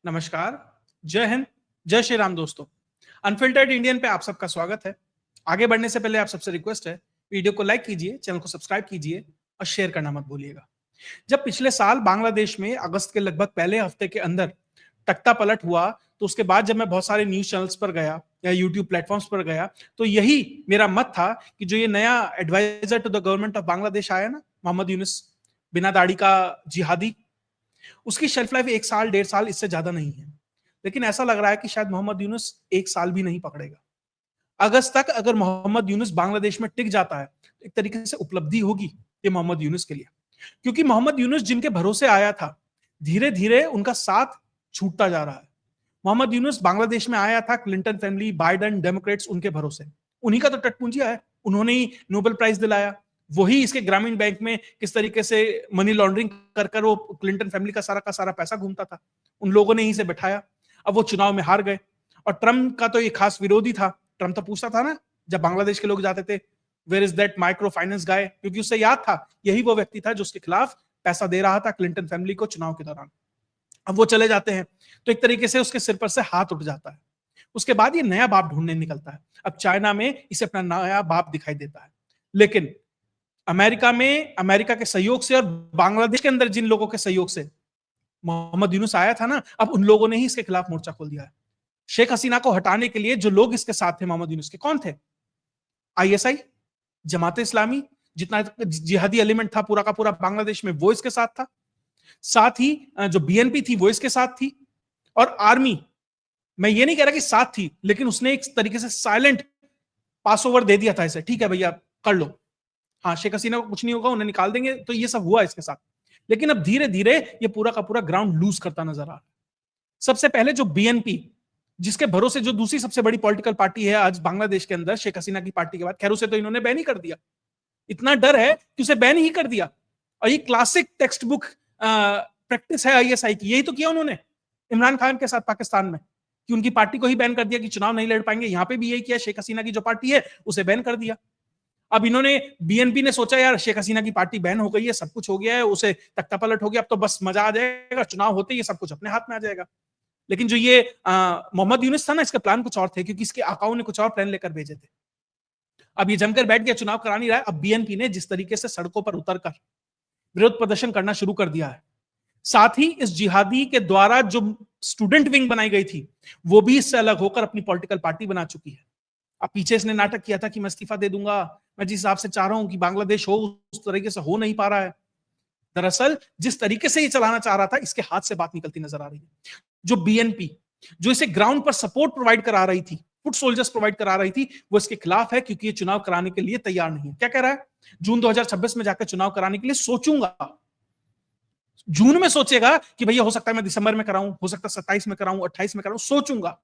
नमस्कार, जय हिंद, जय श्री राम दोस्तों। अनफिल्टर्ड इंडियन पे आप सबका स्वागत है। आगे बढ़ने से पहले आप सबसे रिक्वेस्ट है, वीडियो को लाइक कीजिए, चैनल को सब्सक्राइब कीजिए और शेयर करना मत भूलिएगा। जब पिछले साल बांग्लादेश में अगस्त के लगभग पहले हफ्ते के अंदर तख्ता पलट हुआ, तो उसके बाद जब मैं बहुत सारे न्यूज चैनल्स पर गया या यूट्यूब प्लेटफॉर्म्स पर गया, तो यही मेरा मत था कि जो ये नया adviser to the government of Bangladesh आया ना, मोहम्मद यूनुस, बिना दाढ़ी का जिहादी, उसकी शेल्फ लाइफ 1 साल 1.5 साल इससे ज्यादा नहीं है। लेकिन ऐसा लग रहा है कि शायद मोहम्मद यूनुस 1 साल भी नहीं पकड़ेगा। अगस्त तक अगर मोहम्मद यूनुस बांग्लादेश में टिक जाता है, तो एक तरीके से उपलब्धि होगी ये मोहम्मद यूनुस के लिए, क्योंकि मोहम्मद यूनुस जिनके भरोसे आया था, धीरे धीरे उनका साथ छूटता जा रहा है। मोहम्मद यूनुस बांग्लादेश में आया था क्लिंटन फैमिली, बाइडेन, डेमोक्रेट्स, उनके भरोसे। उन्हीं का तो टटपुंजिया है, उन्होंने ही नोबेल प्राइज दिलाया। वही इसके ग्रामीण बैंक में किस तरीके से मनी लॉन्ड्रिंग कर कर वो क्लिंटन फैमिली का सारा पैसा घूमता था, उन लोगों ने ही से बैठाया। अब वो चुनाव में हार गए और ट्रम्प का तो ये खास विरोधी था। ट्रम्प तो पूछता था ना, जब बांग्लादेश के लोग जाते थे, where is that micro finance guy, क्योंकि उससे याद था यही वो व्यक्ति था जो उसके खिलाफ पैसा दे रहा था क्लिंटन फैमिली को चुनाव के दौरान। अब वो चले जाते हैं तो एक तरीके से उसके सिर पर से हाथ उठ जाता है। उसके बाद ये नया बाप ढूंढने निकलता है। अब चाइना में इसे अपना नया बाप दिखाई देता है, लेकिन अमेरिका में अमेरिका के सहयोग से और बांग्लादेश के अंदर जिन लोगों के सहयोग से मोहम्मद यूनुस आया था ना, अब उन लोगों ने ही इसके खिलाफ मोर्चा खोल दिया है। शेख हसीना को हटाने के लिए जो लोग इसके साथ थे मोहम्मद यूनुस के, कौन थे? आईएसआई, जमाते इस्लामी, जितना जिहादी एलिमेंट था पूरा का पूरा बांग्लादेश में, वो इसके साथ था। साथ ही जो बीएनपी थी वो इसके साथ थी। और आर्मी, मैं ये नहीं कह रहा कि साथ थी, लेकिन उसने एक तरीके से साइलेंट पास ओवर दे दिया था इसे, ठीक है भैया कर लो, हाँ शेख हसीना को कुछ नहीं होगा, उन्हें निकाल देंगे। तो ये सब हुआ इसके साथ। लेकिन अब धीरे धीरे ये पूरा का पूरा ग्राउंड लूज करता नजर आ रहा है। सबसे पहले जो बीएनपी, जिसके भरोसे जो दूसरी सबसे बड़ी पॉलिटिकल पार्टी है आज बांग्लादेश के अंदर, शेख हसीना की पार्टी के बाद, खैर उसे तो इन्होंने बैन ही कर दिया। इतना डर है कि उसे बैन ही कर दिया। और ये क्लासिक टेक्स्ट बुक प्रैक्टिस है आईएसआई की, यही तो किया उन्होंने इमरान खान के साथ पाकिस्तान में, कि उनकी पार्टी को ही बैन कर दिया कि चुनाव नहीं लड़ पाएंगे। यहां पे भी यही किया, शेख हसीना की जो पार्टी है उसे बैन कर दिया। अब इन्होंने, बीएनपी ने सोचा यार शेख हसीना की पार्टी बैन हो गई है, सब कुछ हो गया है, उसे तख्ता पलट हो गया, अब तो बस मजा आ जाएगा, चुनाव होते ही सब कुछ अपने हाथ में आ जाएगा। लेकिन जो ये मोहम्मद यूनुस था ना, इसका प्लान कुछ और थे, क्योंकि इसके आकाओं ने कुछ और प्लान लेकर भेजे थे। अब ये जमकर बैठ गया, चुनाव करा नहीं रहा है। अब बीएनपी ने जिस तरीके से सड़कों पर उतरकर विरोध प्रदर्शन करना शुरू कर दिया है, साथ ही इस जिहादी के द्वारा जो स्टूडेंट विंग बनाई गई थी, वो भी इससे अलग होकर अपनी पॉलिटिकल पार्टी बना चुकी है। अब पीछे इसने नाटक किया था कि मैं इस्तीफा दे दूंगा, मैं जिस हिसाब से चाह रहा हूं कि बांग्लादेश हो, उस तरीके से हो नहीं पा रहा है। दरअसल जिस तरीके से ये चलाना चाह रहा था, इसके हाथ से बात निकलती नजर आ रही है। जो बीएनपी, जो इसे ग्राउंड पर सपोर्ट प्रोवाइड करा रही थी, फुट सोल्जर्स प्रोवाइड करा रही थी, वो इसके खिलाफ है, क्योंकि ये चुनाव कराने के लिए तैयार नहीं है। क्या कह रहा है? जून 2026 में जाकर चुनाव कराने के लिए सोचूंगा। जून में सोचेगा कि भैया हो सकता है मैं दिसंबर में कराऊं, हो सकता है 27 में कराऊं, 28 में कराऊं, सोचूंगा।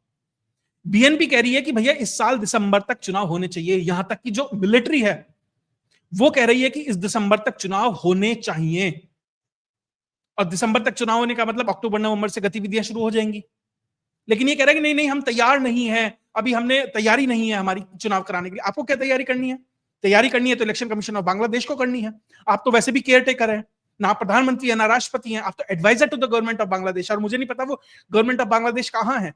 बीएनपी कह रही है कि भैया इस साल दिसंबर तक चुनाव होने चाहिए। यहां तक कि जो मिलिट्री है वो कह रही है कि इस दिसंबर तक चुनाव होने चाहिए। और दिसंबर तक चुनाव होने का मतलब अक्टूबर नवंबर से गतिविधियां शुरू हो जाएंगी। लेकिन ये कह रहा है कि नहीं नहीं, हम तैयार नहीं है, अभी हमने तैयारी नहीं है हमारी चुनाव कराने के लिए। आपको क्या तैयारी करनी है? तैयारी करनी है तो इलेक्शन कमीशन ऑफ बांग्लादेश को करनी है। आप तो वैसे भी केयर टेकर है, ना प्रधानमंत्री है ना राष्ट्रपति है, आप तो adviser to the government of Bangladesh. और मुझे नहीं पता वो गवर्नमेंट ऑफ बांग्लादेश कहां है,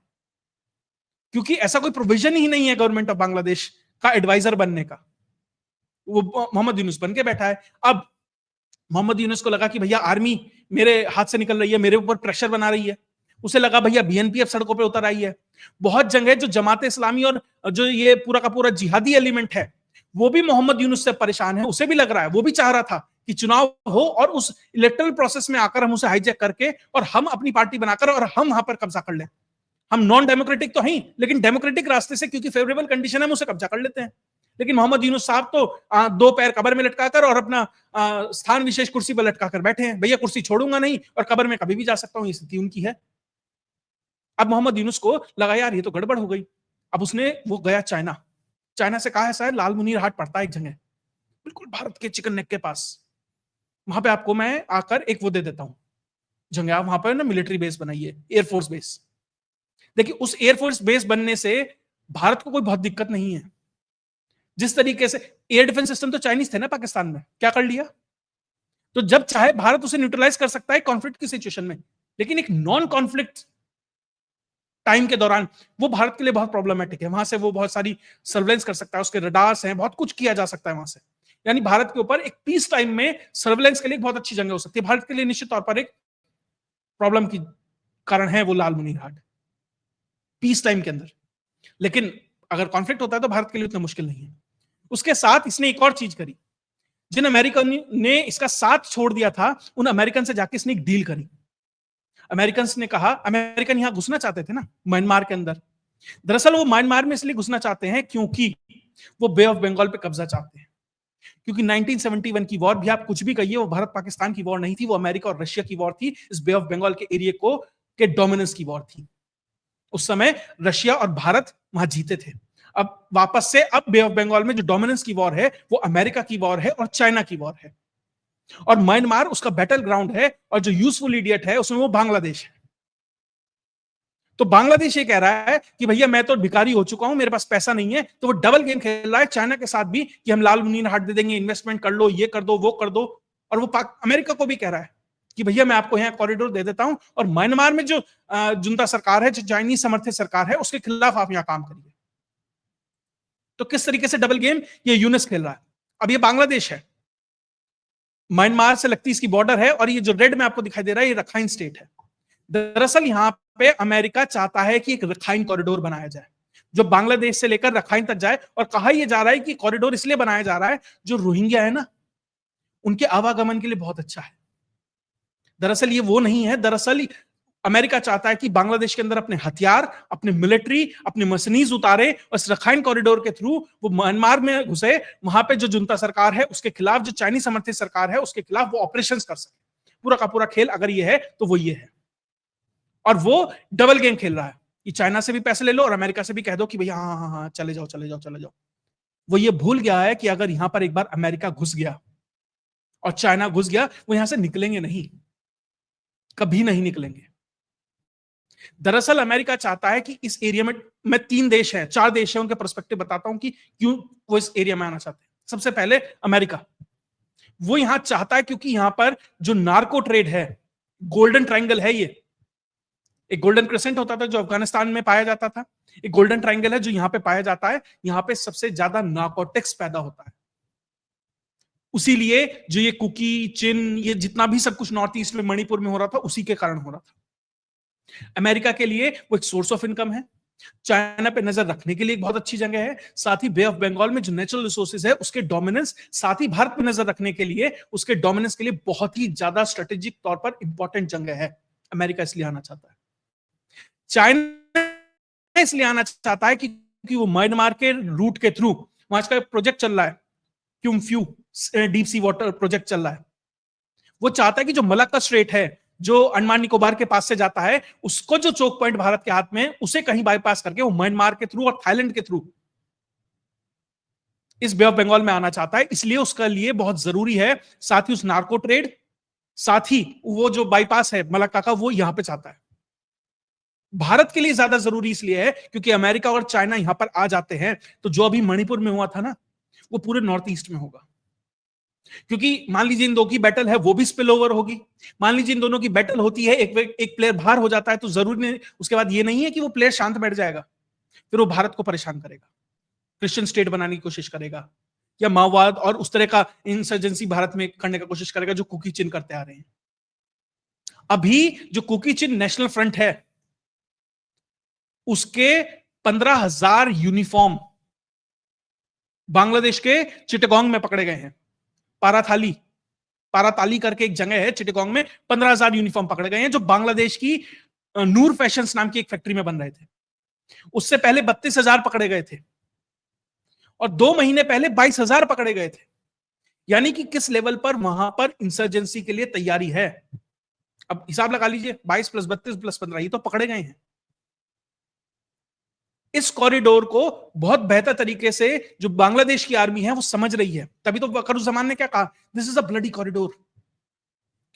क्योंकि ऐसा कोई प्रोविजन ही नहीं है गवर्नमेंट ऑफ बांग्लादेश का एडवाइजर बनने का। वो मोहम्मद यूनुस बन के बैठा है। अब मोहम्मद यूनुस को लगा कि भैया आर्मी मेरे हाथ से निकल रही है, मेरे ऊपर प्रेशर बना रही है। उसे लगा भैया बीएनपी अब सड़कों पे उतर आई है। बहुत जगह जो जमाते इस्लामी और जो ये पूरा का पूरा जिहादी एलिमेंट है, वो भी मोहम्मद यूनुस से परेशान है। उसे भी लग रहा है, वो भी चाह रहा था कि चुनाव हो और उस इलेक्टोरल प्रोसेस में आकर हम उसे हाईजैक करके और हम अपनी पार्टी बनाकर और हम वहां पर कब्जा कर लें। हम नॉन डेमोक्रेटिक तो हैं, लेकिन डेमोक्रेटिक रास्ते से, क्योंकि फेवरेबल कंडीशन है, हम उसे कब्जा कर लेते हैं। लेकिन मोहम्मद यूनुस साहब तो दो पैर कबर में लटकाकर और अपना स्थान विशेष कुर्सी पर लटकाकर बैठे हैं। भैया कुर्सी छोड़ूंगा नहीं और कबर में कभी भी जा सकता हूं, ये स्थिति उनकी है। अब मोहम्मद यूनुस को लगा यार ये तो गड़बड़ हो गई। अब उसने वो गया चाइना, चाइना से कहा है शायद लाल मुनीर हाट पड़ता है एक जगह, बिल्कुल भारत के चिकन नेक के पास, वहां पे आपको मैं आकर एक वो दे देता हूं जगह। आप वहां पर ना मिलिट्री बेस बनाइए, एयरफोर्स बेस। देखिए उस एयरफोर्स बेस बनने से भारत को कोई बहुत दिक्कत नहीं है। जिस तरीके से एयर डिफेंस सिस्टम तो चाइनीज थे ना पाकिस्तान में, क्या कर लिया? तो जब चाहे भारत उसे न्यूट्रलाइज कर सकता है कॉन्फ्लिक्ट की सिचुएशन में। लेकिन एक नॉन कॉन्फ्लिक्ट टाइम के दौरान, वो भारत के लिए बहुत प्रॉब्लमेटिक है। वहां से वो बहुत सारी सर्वेलेंस कर सकता है, उसके रडार्स हैं, बहुत कुछ किया जा सकता है वहां से। यानी भारत के ऊपर एक पीस टाइम में सर्वेलेंस के लिए बहुत अच्छी जगह हो सकती है। भारत के लिए निश्चित तौर पर एक प्रॉब्लम की कारण है वो लालमुनी घाट पीस टाइम के अंदर, लेकिन अगर कॉन्फ्लिक्ट होता है तो भारत के लिए उतना मुश्किल नहीं है। उसके साथ इसने एक और चीज करी, जिन अमेरिकन ने इसका साथ छोड़ दिया था, उन अमेरिकन से जाके इसने एक डील करी। अमेरिकन ने कहा, अमेरिकन यहां घुसना चाहते थे ना म्यांमार के अंदर, दरअसल वो म्यांमार में इसलिए घुसना चाहते हैं क्योंकि वो बे ऑफ बंगाल पे कब्जा चाहते हैं। क्योंकि 1971 की वॉर भी आप कुछ भी कहिए, वो भारत पाकिस्तान की वॉर नहीं थी, वो अमेरिका और रशिया की वॉर थी। इस बे ऑफ बंगाल के एरिया को के डोमिनेंस की वॉर थी। उस समय रशिया और भारत वहां जीते थे। अब वापस से अब बे ऑफ बंगाल में जो डोमिनेंस की वॉर है वो अमेरिका की वॉर है और चाइना की वॉर है, और म्यांमार उसका बैटल ग्राउंड है, और जो यूजफुल इडियट है उसमें वो बांग्लादेश है। तो बांग्लादेश ये कह रहा है कि भैया मैं तो भिखारी हो चुका हूं, मेरे पास पैसा नहीं है, तो वो डबल गेम खेल रहा है चाइना के साथ भी कि हम लालमुनीन हाट दे देंगे, इन्वेस्टमेंट कर लो, ये कर दो, वो कर दो। और वो अमेरिका को भी कह रहा है कि भैया मैं आपको यहाँ कॉरिडोर दे देता हूं, और म्यांमार में जो जुंता सरकार है, जो चाइनीज समर्थित सरकार है, उसके खिलाफ आप यहाँ काम करिए। तो किस तरीके से डबल गेम ये यूनिस खेल रहा है। अब ये बांग्लादेश है, म्यांमार से लगती इसकी बॉर्डर है, और ये जो रेड में आपको दिखाई दे रहा है ये रखाइन स्टेट है। दरअसल यहां पे अमेरिका चाहता है कि एक रखाइन कॉरिडोर बनाया जाए जो बांग्लादेश से लेकर रखाइन तक जाए, और कहा यह जा रहा है कि कॉरिडोर इसलिए बनाया जा रहा है जो रोहिंग्या है ना, उनके आवागमन के लिए बहुत अच्छा है। दरअसल ये वो नहीं है, दरअसल अमेरिका चाहता है कि बांग्लादेश के अंदर अपने हथियार, अपने मिलिट्री, अपने मशीनीज उतारे, और इस रखाइन कॉरिडोर के थ्रू वो म्यांमार में घुसे, वहां पे जो जुंता सरकार है उसके खिलाफ, जो चाइनीज समर्थित सरकार है उसके खिलाफ वो ऑपरेशंस कर सके। पूरा का पूरा खेल अगर ये है तो वो ये है, और वो डबल गेम खेल रहा है कि चाइना से भी पैसे ले लो और अमेरिका से भी कह दो कि भैया हाँ हाँ हाँ चले जाओ चले जाओ चले जाओ। वो ये भूल गया है कि अगर यहां पर एक बार अमेरिका घुस गया और चाइना घुस गया, वो यहां से निकलेंगे नहीं, कभी नहीं निकलेंगे। दरअसल अमेरिका चाहता है कि इस एरिया में 3 देश हैं, 4 देश हैं, उनके पर्सपेक्टिव बताता हूं कि क्यों वो इस एरिया में आना चाहते हैं। सबसे पहले अमेरिका, वो यहां चाहता है क्योंकि यहां पर जो नार्को ट्रेड है, गोल्डन ट्रायंगल है, ये एक गोल्डन क्रिसेंट होता था जो अफगानिस्तान में पाया जाता था, एक गोल्डन ट्रायंगल है जो यहां पे पाया जाता है। यहां पे सबसे ज्यादा नार्कोटिक्स पैदा होता है, उसीलिए जो ये कुकी चिन, ये जितना भी सब कुछ नॉर्थ ईस्ट में मणिपुर में हो रहा था, उसी के कारण हो रहा था। अमेरिका के लिए वो एक सोर्स ऑफ इनकम है, चाइना पे नजर रखने के लिए एक बहुत अच्छी जगह है, साथ ही बे ऑफ बंगाल में जो नेचुरल रिसोर्सेज है उसके डोमिनेंस, साथ ही भारत पे नजर रखने के लिए, उसके डोमिनेंस के लिए बहुत ही ज्यादा स्ट्रेटेजिक तौर पर इंपॉर्टेंट जगह है। अमेरिका इसलिए आना चाहता है। चाइना इसलिए आना चाहता है क्योंकि वो म्यांमार के रूट के थ्रू, वहां का प्रोजेक्ट चल रहा है, क्यूमफ्यू डीप सी वाटर प्रोजेक्ट चल रहा है। वो चाहता है कि जो मलक्का स्ट्रेट है, जो अंडमान निकोबार के पास से जाता है, उसको जो चोक पॉइंट भारत के हाथ में, उसे कहीं बाईपास करके वो म्यांमार के थ्रू और थाईलैंड के थ्रू इस बे ऑफ बंगाल में आना चाहता है। इसलिए उसका लिए बहुत जरूरी है, साथ ही उस नार्को ट्रेड, साथ ही वो जो बाईपास है मलक्का का, वो यहां पे चाहता है। भारत के लिए ज्यादा जरूरी इसलिए है क्योंकि अमेरिका और चाइना यहां पर आ जाते हैं तो जो अभी मणिपुर में हुआ था ना, वो पूरे नॉर्थ ईस्ट में होगा। क्योंकि मान लीजिए इन दो की बैटल है, वो भी स्पिल ओवर होगी। मान लीजिए इन दोनों की बैटल होती है, एक प्लेयर बाहर हो जाता है, तो जरूरी नहीं, उसके बाद ये नहीं है कि वो प्लेयर शांत बैठ जाएगा, फिर वो भारत को परेशान करेगा, क्रिश्चियन स्टेट बनाने की कोशिश करेगा, या माओवाद और उस तरह का इंसर्जेंसी भारत में करने का कोशिश करेगा जो कुकी चिन करते आ रहे हैं। अभी जो कुकी चिन नेशनल फ्रंट है, उसके 15,000 यूनिफॉर्म बांग्लादेश के चिटगांग में पकड़े गए हैं। पाराताली करके एक जगह है चिटगांग में, 15,000 यूनिफॉर्म पकड़े गए हैं जो बांग्लादेश की नूर फैशंस नाम की एक फैक्ट्री में बन रहे थे। उससे पहले 32,000 पकड़े गए थे, और 2 महीने पहले 22,000 पकड़े गए थे। यानी कि किस लेवल पर वहां पर इंसर्जेंसी के लिए तैयारी है। अब हिसाब लगा लीजिए, 22 प्लस 32 प्लस 15, ये तो पकड़े गए हैं। इस कॉरिडोर को बहुत बेहतर तरीके से जो बांग्लादेश की आर्मी है वो समझ रही है, तभी तो वकरुज्जमान ने क्या कहा, this is a bloody corridor.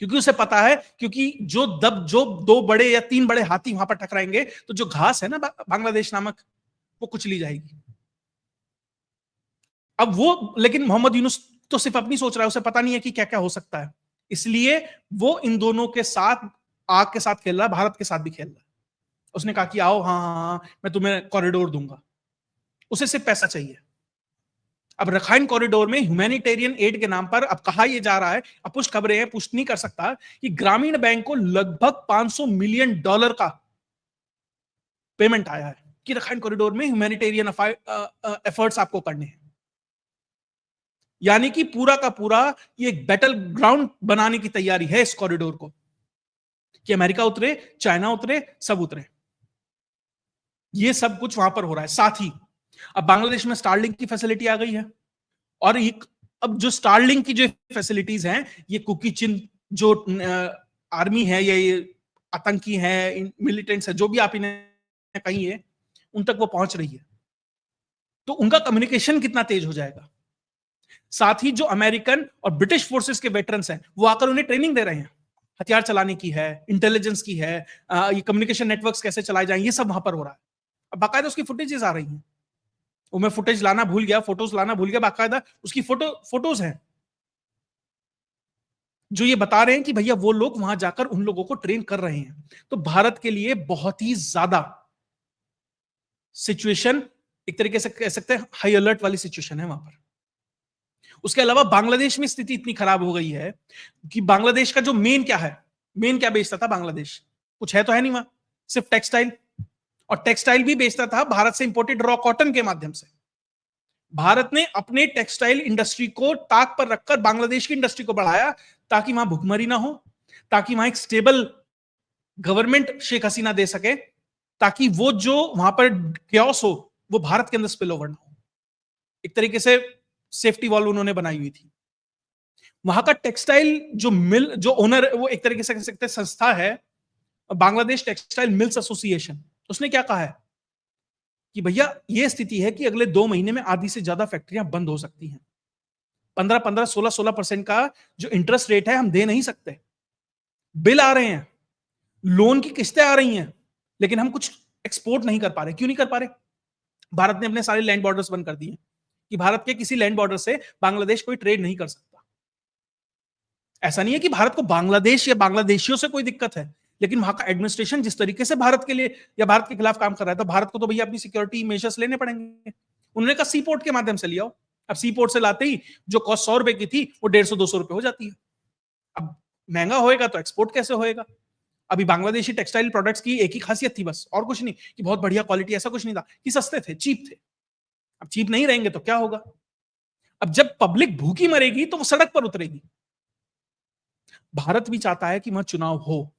क्योंकि उसे पता है, क्योंकि जो 2 बड़े या 3 बड़े हाथी वहां पर टकराएंगे तो जो घास है ना बांग्लादेश नामक, वो कुचली जाएगी। अब वो, लेकिन मोहम्मद यूनुस तो सिर्फ अपनी सोच रहा है, उसे पता नहीं है कि क्या क्या हो सकता है, इसलिए वो इन दोनों के साथ आग के साथ खेल रहा है, भारत के साथ भी खेल रहा है। उसने कहा कि आओ, हाँ हाँ हाँ, मैं तुम्हें कॉरिडोर दूंगा। उसे सिर्फ पैसा चाहिए। अब रखाइन कॉरिडोर में ह्यूमैनिटेरियन एड के नाम पर अब कहा यह जा रहा है, अपुष्ट खबरें हैं, पुष्ट नहीं कर सकता, कि ग्रामीण बैंक को लगभग $500 मिलियन का पेमेंट आया है कि रखाइन कॉरिडोर में ह्यूमैनिटेरियन एफर्ट्स आपको करने हैं। यानी कि पूरा का पूरा ये एक बैटल ग्राउंड बनाने की तैयारी है इस कॉरिडोर को, कि अमेरिका उतरे, चाइना उतरे, सब उतरे। ये सब कुछ वहां पर हो रहा है। साथ ही अब बांग्लादेश में स्टारलिंक की फैसिलिटी आ गई है, और एक अब जो स्टारलिंक की जो फैसिलिटीज हैं, ये कुकी चिन जो आर्मी है या ये आतंकी है, मिलिटेंट्स है, जो भी आप इन्हें कहिए, उन तक वो पहुंच रही है। तो उनका कम्युनिकेशन कितना तेज हो जाएगा। साथ ही जो अमेरिकन और ब्रिटिश फोर्सेस के वेटरन्स हैं, वो आकर उन्हें ट्रेनिंग दे रहे हैं, हथियार चलाने की है, इंटेलिजेंस की है, ये कम्युनिकेशन नेटवर्क्स कैसे चलाए जाएं, ये सब वहां पर हो रहा है। अब बाकायदा उसकी फुटेजेस आ रही हैं। वो मैं फुटेज लाना भूल गया, फोटोज लाना भूल गया, बाकायदा उसकी फोटोज हैं जो ये बता रहे हैं कि भैया वो लोग वहां जाकर उन लोगों को ट्रेन कर रहे हैं। तो भारत के लिए बहुत ही ज्यादा सिचुएशन, एक तरीके से कह सकते हैं हाई अलर्ट वाली सिचुएशन है वहां पर। उसके अलावा बांग्लादेश में स्थिति इतनी खराब हो गई है कि बांग्लादेश का जो मेन क्या है, मेन क्या बेचता था बांग्लादेश, कुछ है तो है नहीं वहां, सिर्फ टेक्सटाइल, और टेक्सटाइल भी बेचता था भारत से इंपोर्टेड रॉ कॉटन के माध्यम से। भारत ने अपने टेक्सटाइल इंडस्ट्री को ताक पर रखकर बांग्लादेश की इंडस्ट्री को बढ़ाया, ताकि वहां भुखमरी ना हो, ताकि वहां एक स्टेबल गवर्नमेंट शेख हसीना दे सके, ताकि वो जो वहां पर क्योस हो वो भारत के अंदर स्पिल ओवर ना हो। एक तरीके से सेफ्टी वॉल उन्होंने बनाई हुई थी। वहां का टेक्सटाइल जो मिल, जो ओनर, वो एक तरीके से कह सकते हैं संस्था है, बांग्लादेश टेक्सटाइल मिल्स एसोसिएशन। उसने क्या कहा है कि भैया ये स्थिति है कि अगले 2 महीने में आधी से ज्यादा फैक्ट्रियां बंद हो सकती हैं। 15-15, 16-16% का जो इंटरेस्ट रेट है हम दे नहीं सकते। बिल आ रहे हैं, लोन की किस्तें आ रही हैं, लेकिन हम कुछ एक्सपोर्ट नहीं कर पा रहे। क्यों नहीं कर पा रहे? भारत ने अपने सारे लैंड बॉर्डर्स बंद कर दिए कि भारत के किसी लैंड बॉर्डर से बांग्लादेश कोई ट्रेड नहीं कर सकता। ऐसा नहीं है कि भारत को बांग्लादेश या बांग्लादेशियों से कोई दिक्कत है, लेकिन वहां का एडमिनिस्ट्रेशन जिस तरीके से भारत के लिए या भारत के खिलाफ काम कर रहा है, तो भारत को तो भैया अपनी सिक्योरिटी मेजर्स लेने पड़ेंगे। उन्होंने कहा सी पोर्ट के माध्यम से लिया। अब सी पोर्ट से लाते ही जो कॉस्ट ₹100 की थी वो 150-200 रुपए हो जाती है। अब महंगा होएगा तो एक्सपोर्ट कैसे होएगा? अभी बांग्लादेशी टेक्सटाइल प्रोडक्ट्स की एक ही खासियत थी बस, और कुछ नहीं, कि बहुत बढ़िया क्वालिटी, ऐसा कुछ नहीं था, कि सस्ते थे, चीप थे। अब चीप नहीं रहेंगे तो क्या होगा? अब जब पब्लिक भूखी मरेगी तो वो सड़क पर उतरेगी। भारत भी चाहता है कि वहां चुनाव हो,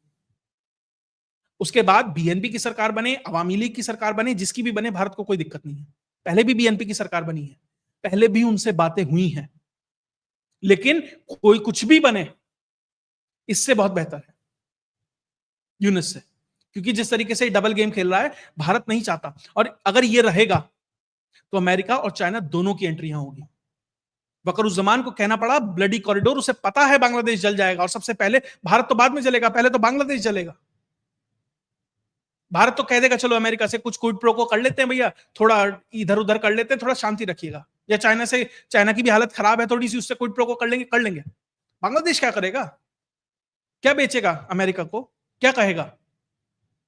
उसके बाद बीएनपी की सरकार बने, अवामी लीग की सरकार बने, जिसकी भी बने, भारत को कोई दिक्कत नहीं है। पहले भी बीएनपी की सरकार बनी है, पहले भी उनसे बातें हुई हैं, लेकिन कोई कुछ भी बने इससे बहुत बेहतर है यूनिस से, क्योंकि जिस तरीके से डबल गेम खेल रहा है भारत नहीं चाहता। और अगर ये रहेगा तो अमेरिका और चाइना दोनों की एंट्री यहां होगी। वकरुज्जमान को कहना पड़ा ब्लडी कॉरिडोर, उसे पता है बांग्लादेश जल जाएगा, और सबसे पहले भारत तो बाद में जलेगा, पहले तो बांग्लादेश जलेगा। भारत तो कह देगा चलो अमेरिका से कुछ क्विड प्रो को कर लेते हैं भैया, थोड़ा इधर उधर कर लेते हैं, थोड़ा शांति रखिएगा, या चाइना से, चाइना की भी हालत खराब है थोड़ी सी, उससे क्विड प्रो को कर लेंगे। बांग्लादेश क्या करेगा? क्या बेचेगा अमेरिका को? क्या कहेगा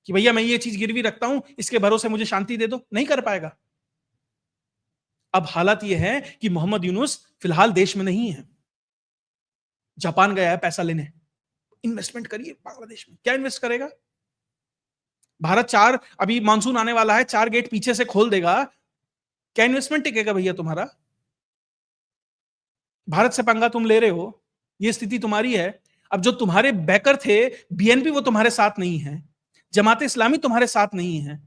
कि भैया मैं ये चीज गिरवी रखता हूं, इसके भरोसे मुझे शांति दे दो? नहीं कर पाएगा। अब हालत यह है कि मोहम्मद यूनुस फिलहाल देश में नहीं है, जापान गया है पैसा लेने। इन्वेस्टमेंट करिए बांग्लादेश में, क्या इन्वेस्ट करेगा? भारत अभी मानसून आने वाला है, 4 गेट पीछे से खोल देगा, क्या इन्वेस्टमेंट टिकेगा भैया तुम्हारा? भारत से पंगा तुम ले रहे हो, ये स्थिति तुम्हारी है। अब जो तुम्हारे बैकर थे, बीएनपी, वो तुम्हारे साथ नहीं है, जमात इस्लामी तुम्हारे साथ नहीं है,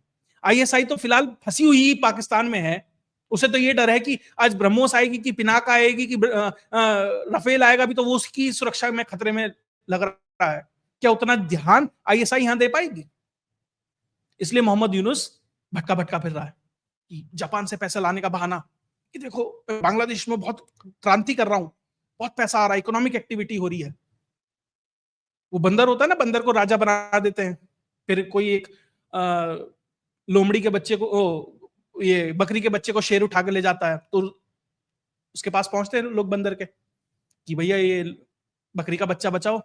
आईएसआई तो फिलहाल फंसी हुई पाकिस्तान में है। उसे तो ये डर है कि आज ब्रह्मोस आएगी, कि पिनाक आएगी, कि रफेल आएगा भी, तो वो उसकी सुरक्षा में खतरे में लग रहा है। क्या उतना ध्यान आईएसआई यहां दे पाएगी? इसलिए मोहम्मद यूनुस भटका भटका फिर रहा है कि जापान से पैसा लाने का बहाना, कि देखो बांग्लादेश में बहुत क्रांति कर रहा हूं, बहुत पैसा आ रहा है, इकोनॉमिक एक्टिविटी हो रही है। वो बंदर होता है ना, बंदर को राजा बना देते हैं, फिर कोई एक लोमड़ी के बच्चे को, ये बकरी के बच्चे को शेर उठा के ले जाता है, तो उसके पास पहुंचते हैं लोग बंदर के कि भैया ये बकरी का बच्चा बचाओ,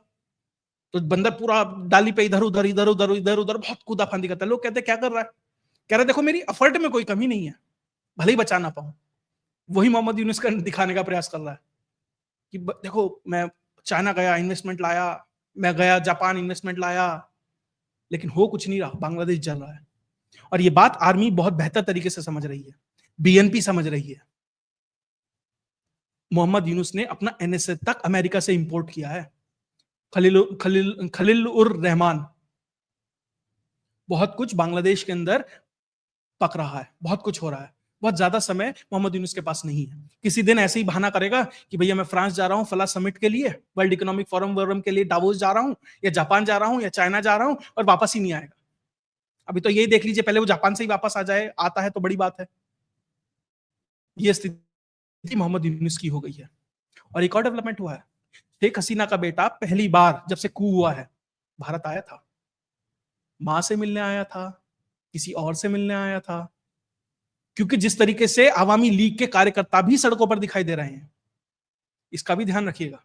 तो बंदर पूरा डाली पे इधर उधर इधर उधर इधर उधर बहुत कूदा फांदी करता है। लोग कहते क्या कर रहा है, कह रहे देखो मेरी एफर्ट में कोई कमी नहीं है, भले ही बचा ना पाऊं। वही मोहम्मद यूनुस का दिखाने का प्रयास कर रहा है कि देखो मैं चाइना गया इन्वेस्टमेंट लाया, मैं गया जापान इन्वेस्टमेंट लाया, लेकिन हो कुछ नहीं रहा, बांग्लादेश जल रहा है। और ये बात आर्मी बहुत बेहतर तरीके से समझ रही है, बीएनपी समझ रही है। मोहम्मद यूनुस ने अपना एनएसए तक अमेरिका से इंपोर्ट किया है। खलील उर रहमान बहुत कुछ बांग्लादेश के अंदर पक रहा है, बहुत कुछ हो रहा है। बहुत ज्यादा समय मोहम्मद यूनुस के पास नहीं है। किसी दिन ऐसे ही बहाना करेगा कि भैया मैं फ्रांस जा रहा हूं फला समिट के लिए, वर्ल्ड इकोनॉमिक फोरम के लिए डावोस जा रहा हूं, या जापान जा रहा हूं, या चाइना जा रहा हूं, और वापस ही नहीं आएगा। अभी तो यही देख लीजिए, पहले वो जापान से ही वापस आ जाए, आता है तो बड़ी बात है। ये स्थिति मोहम्मद यूनुस की हो गई है। और एक और डेवलपमेंट हुआ है, शेख हसीना का बेटा पहली बार जब से कू हुआ है भारत आया था। मां से मिलने आया था, किसी और से मिलने आया था, क्योंकि जिस तरीके से आवामी लीग के कार्यकर्ता भी सड़कों पर दिखाई दे रहे हैं, इसका भी ध्यान रखिएगा।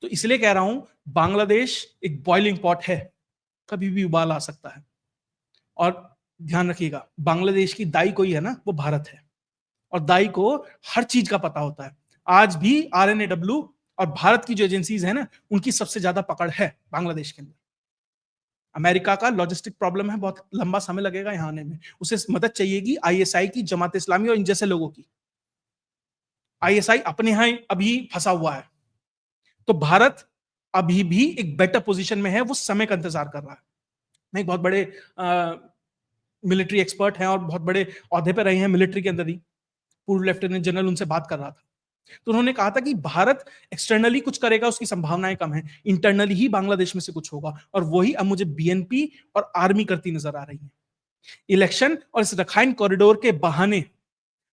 तो इसलिए कह रहा हूं, बांग्लादेश एक बॉइलिंग पॉट है, कभी भी उबाल आ सकता है। और ध्यान रखिएगा, बांग्लादेश की दाई कोई है ना, वो भारत है, और दाई को हर चीज का पता होता है। आज भी RNAW और भारत की जो एजेंसीज है ना, उनकी सबसे ज्यादा पकड़ है बांग्लादेश के अंदर। अमेरिका का लॉजिस्टिक प्रॉब्लम है, बहुत लंबा समय लगेगा यहां आने में, उसे मदद चाहिएगी ISI की, जमात इस्लामी और इन जैसे लोगों की। ISI अपने यहां अभी फंसा हुआ है, तो भारत अभी भी एक बेटर पोजीशन में है, वो समय का इंतजार कर रहा है। मैं एक बहुत बड़े मिलिट्री एक्सपर्ट हैं और बहुत बड़े औहदे पे रहे हैं मिलिट्री के अंदर ही, पूर्व लेफ्टिनेंट जनरल, उनसे बात कर रहा था, तो उन्होंने कहा था कि भारत एक्सटर्नली कुछ करेगा उसकी संभावनाएं कम है, इंटरनली ही बांग्लादेश में से कुछ होगा, और वही अब मुझे BNP और आर्मी करती नजर आ रही है। इलेक्शन और इस रखाइन कॉरिडोर के बहाने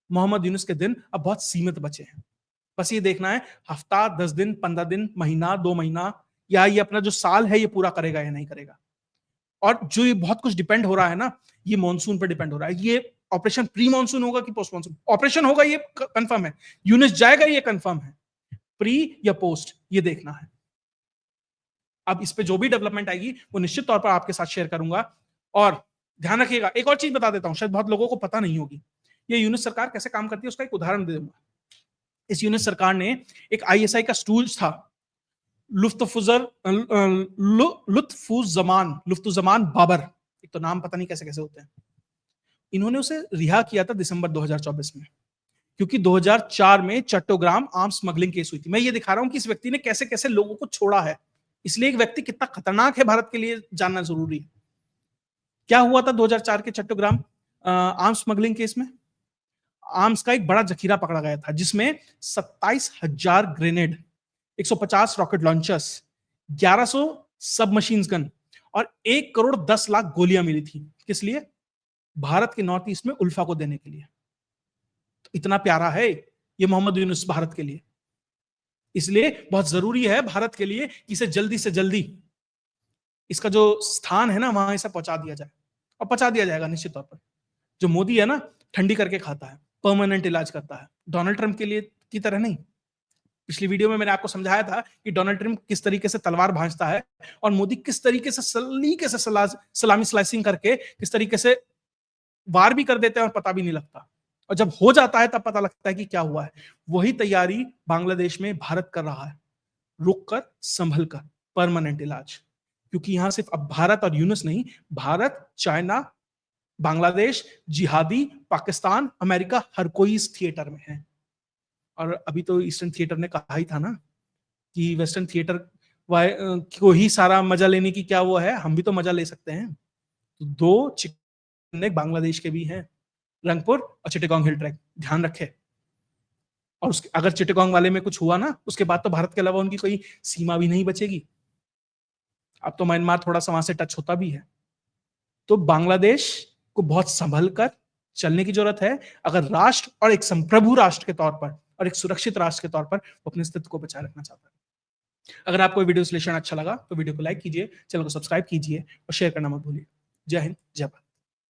मोहम्मद यूनुस के दिन अब बहुत सीमित बचे हैं। बस ये देखना है, हफ्ता, 10 दिन, 15 दिन, महीना, 2 महीना, या ये अपना जो साल है ये पूरा करेगा या नहीं करेगा। और जो ये बहुत कुछ डिपेंड हो रहा है ना, ये मॉनसून पर डिपेंड हो रहा है। ये ऑपरेशन प्री मॉनसून होगा कि पोस्ट मॉनसून? ऑपरेशन होगा ये कंफर्म है, यूनिस जाएगा ये कंफर्म है, प्री या पोस्ट ये देखना है। अब इस पे जो भी डेवलपमेंट आएगी वो निश्चित तौर पर आपके साथ शेयर करूंगा। और ध्यान रखिएगा, एक और चीज बता देता हूं, शायद बहुत लोगों को पता नहीं होगी, ये यूनिस सरकार कैसे काम करती है उसका एक उदाहरण दे दूंगा। इस यूनिस सरकार ने एक ISI का स्टूल्स था, लुत्फुज्जमान बाबर, एक तो नाम पता नहीं कैसे कैसे होते हैं, इन्होंने उसे रिहा किया था दिसंबर 2024 में, क्योंकि 2004 में चट्टोग्राम आर्म्स स्मगलिंग केस हुई थी। मैं ये दिखा रहा हूं कि इस व्यक्ति ने कैसे कैसे लोगों को छोड़ा है, इसलिए एक व्यक्ति कितना खतरनाक है भारत के लिए जानना जरूरी है। क्या हुआ था 2004 के चट्टोग्राम आर्म्स स्मगलिंग केस में? आर्म्स का एक बड़ा जखीरा पकड़ा गया था, जिसमें 27,000 ग्रेनेड, 150 रॉकेट लॉन्चर्स, 1100 सब मशीन गन और 1,10,00,000 गोलियां मिली थी। किस लिए? भारत के नॉर्थ ईस्ट में उल्फा को देने के लिए। तो इतना प्यारा है ये मोहम्मद यूनुस भारत के लिए, इसलिए बहुत जरूरी है भारत के लिए कि इसे जल्दी से जल्दी इसका जो स्थान है ना वहां इसे पहुंचा दिया जाए, और पहुंचा दिया जाएगा निश्चित तौर पर। जो मोदी है ना, ठंडी करके खाता है, परमानेंट इलाज करता है, डोनाल्ड ट्रंप के लिए की तरह नहीं। पिछली वीडियो में मैंने आपको समझाया था कि डोनाल्ड ट्रंप किस तरीके से तलवार भांजता है, और मोदी किस तरीके से सलामी स्लाइसिंग करके किस तरीके से वार भी कर देते हैं और पता भी नहीं लगता, और जब हो जाता है तब पता लगता है कि क्या हुआ है। वही तैयारी बांग्लादेश में भारत कर रहा है, रुक कर, संभल कर, परमानेंट इलाज। क्योंकि यहां सिर्फ अब भारत और यूनुस नहीं, भारत, चाइना, बांग्लादेश, जिहादी, पाकिस्तान, अमेरिका, हर कोई इस थिएटर में है। और अभी तो ईस्टर्न थिएटर ने कहा ही था ना कि वेस्टर्न थिएटर को ही सारा मजा लेने की क्या वो है, हम भी तो मजा ले सकते हैं। तो 2 चिकन बांग्लादेश के भी हैं, रंगपुर और चिटगांव हिल ट्रैक, ध्यान रखे। और उसके अगर चिटगांव वाले में कुछ हुआ ना, उसके बाद तो भारत के अलावा उनकी कोई सीमा भी नहीं बचेगी। अब तो म्यांमार थोड़ा सा वहां से टच होता भी है। तो बांग्लादेश को बहुत संभल कर चलने की जरूरत है, अगर राष्ट्र और एक संप्रभु राष्ट्र के तौर पर और एक सुरक्षित राष्ट्र के तौर पर वो अपने अस्तित्व को बचाए रखना चाहता है। अगर आपको वीडियो विश्लेषण अच्छा लगा तो वीडियो को लाइक कीजिए, चैनल को सब्सक्राइब कीजिए और शेयर करना मत भूलिए। जय हिंद, जय भारत।